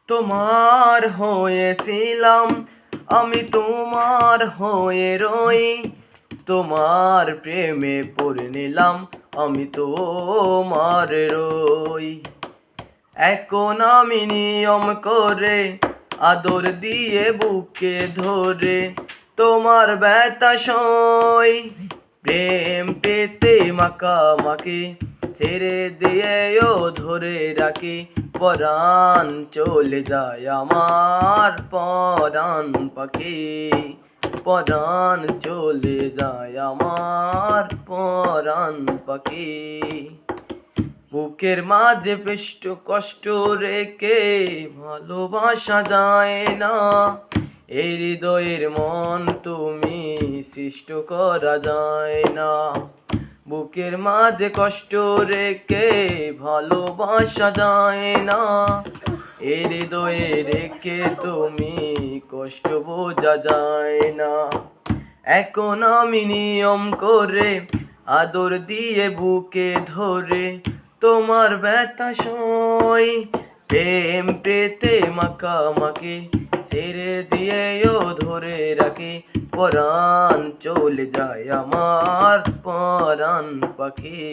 তোমার হয়েছিলাম আমি, তোমার হয়ে রই, তোমার প্রেমে পড়ে নিলাম আমি, তোমার রই। এখন আমি নিয়ম করে আদর দিয়ে বুকে ধরে তোমার ব্যথা সই। প্রেম পেতে মাখামাখি ছেড়ে দিয়েও ধরে রাখি, পরাণ চলে যায় আমার পরাণ পাখি, পরাণ চলে যায় আমার পরাণ পাখি। বুকের মাঝে পেষ্ট কষ্ট রেখে ভালোবাসা যায় না, এই হৃদয়ের মন তুমি সৃষ্ট করা যায় না। বুকের মাঝে কষ্ট রেখে ভালোবাসা যায় না, এই হৃদয়ে রেখে তুমি কষ্ট বোঝা যায় না। এখন আমি নিয়ম করে আদর দিয়ে বুকে ধরে তোমার ব্যথা সই। প্রেম পেতে মাখামাখি ছেড়ে দিয়েও ধরে রাখি, পরাণ চলে যায় আমার পরাণ পাখি।